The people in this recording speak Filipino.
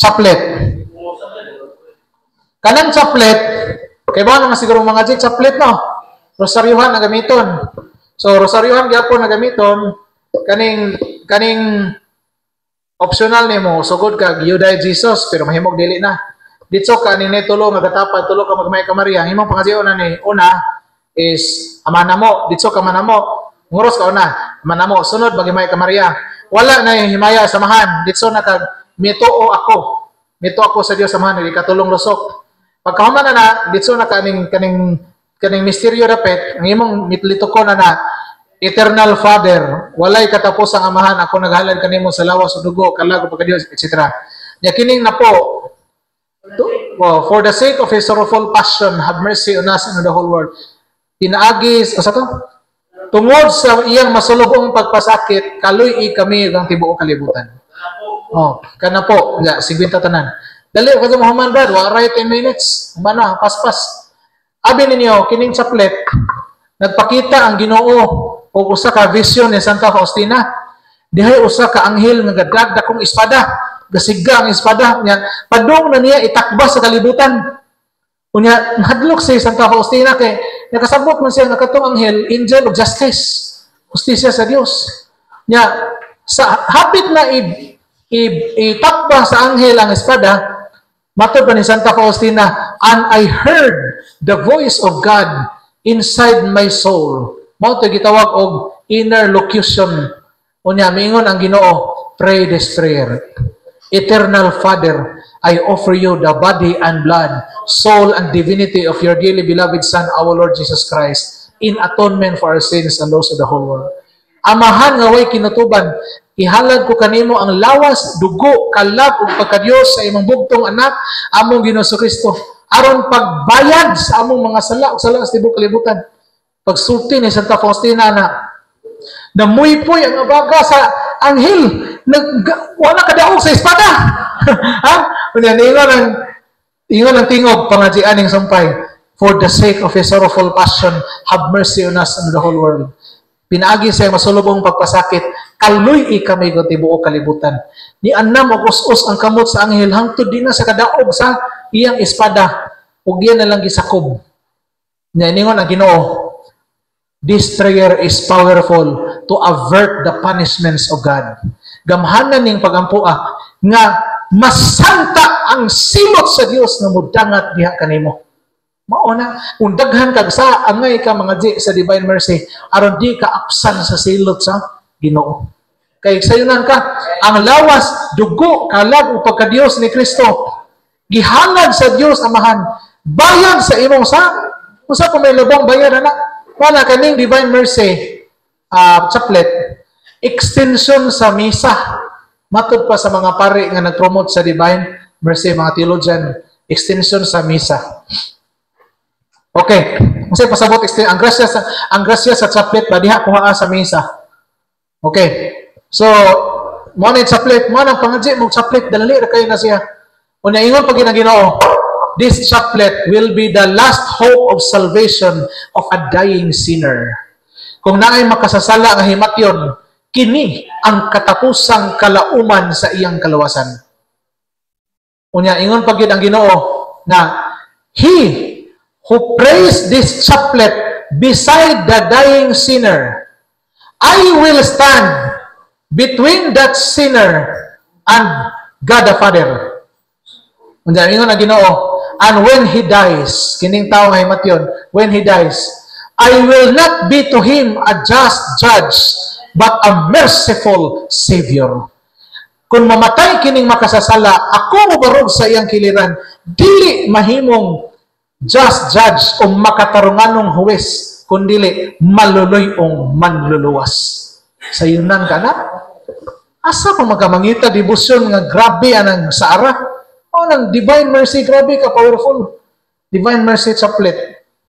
chaplet. Kanang chaplet, kay ba naman siguro mga jig chaplet no? Rosaryohan na gamiton. So rosaryohan gyapon na gamiton kaning optional nimo sugod ka giuday Jesus pero mahimog dili na. Dito ka ni tulo nga gatapad tulo ka magmay ka Maria. Imong pangajion na ni una is amanamo. Dito ka manamo. Nguros ka una. Amanamo sunod magmay ka Maria. Wala na himaya samahan. Dito na kag mituo ako. Mituo ako sa Dios samahan dili katulong lusok. Pagkahuman na dito na kaning misteryo dapet ang imong mitlito ko na Eternal Father, walay katapos ang amahan, ako naghalad kanimo sa lawas o dugo, kalago pagka Dios, etc. Nya kining na po, for the sake of His sorrowful passion, have mercy on us and on the whole world. Pinaagis, asa to? Tungod sa iyang masulubong pagpasakit, kaluy kami ang tibuok kalibutan. Oh, kana po, ya, 50 tanan. Dali ko sa Muhammad Brad, waray 10 minutes. Mana, paspas. Abi ninyo, kining chaplet, nagpakita ang Ginoo o usa ka vision ni Santa Faustina. Dihay usa ka anghel nga gadagdag kong espada, gasiga ang espada niya. Padung na niya itakba sa kalibutan. Unya hadlok si Santa Faustina kay nakasabot man siya nakatong anghel, angel of justice, justisya sa Dios. Nya sa hapit na itakba sa anghel ang espada, matod pa ni Santa Faustina, and I heard the voice of God inside my soul. Mao to gitawag og inner locution. Unya miingon ang Ginoo, pray this prayer. Eternal Father, I offer you the body and blood, soul and divinity of your dearly beloved Son, our Lord Jesus Christ, in atonement for our sins and those of the whole world. Amahan nga way kinutuban, ihalad ko kanimo ang lawas, dugo, kalab ug pagkadiyos sa imong bugtong anak, among Ginoo Kristo, aron pagbayad sa among mga sala ug sala sa tibuok kalibutan. Pagsulti ni Santa Faustina na namuipoy ang abaga sa anghel, wala kadaog sa espada. Ha? Ingon ang tingog pangajian ning sampay, for the sake of His sorrowful passion, have mercy on us and the whole world. Pinaagi sa masulubong pagpasakit, kaluy kami ko tibuok kalibutan. Ni annam og us-us ang kamot sa anghel hangtod din na sa kadaog sa iyang espada ug diyan na lang gisakob. Nya ningon ang Ginoo, this prayer is powerful to avert the punishments of God. Gamhanan ning pagampua nga masanta ang simot sa Dios nga mudangat diha kanimo. Mao na undaghan kag sa angay ka mga di sa divine mercy aron di ka absan sa silot sa Ginoo. Kay sayunan ka ang lawas, dugo, kalag ug pagkadios ni Kristo gihalad sa Dios Amahan, bayad sa imong sa usa pa may lubong bayad na wala kaning divine mercy chaplet, extension sa misa. Matod pa sa mga pari nga nag-promote sa divine mercy, mga theologian, extension sa misa. Okay, kasi pasabot ang grasya sa chaplet ba diha kuha sa misa. Okay. So, mo na chaplet, mo nang pangadji mo chaplet dali ra kayo na siya. Unya ingon pag Ginoo, this chaplet will be the last hope of salvation of a dying sinner. Kung naay makasasala nga himatyon, kini ang katapusang kalauman sa iyang kalawasan. Unya ingon pag ang Ginoo na he who prays this chaplet beside the dying sinner, I will stand between that sinner and God the Father. Unya ingon ang Ginoo, and when he dies, kining tawo nga himatyon, when he dies, I will not be to him a just judge, but a merciful Savior. Kung mamatay kining makasasala, ako mubarog sa iyang kiliran, dili mahimong just judge o makatarunganong huwes, kundili maluluy-ong manluluwas. Sayunan ka na? Asa pa magamangita debosyon nga grabe anang saara? O nang divine mercy, grabe ka powerful. Divine mercy chaplet.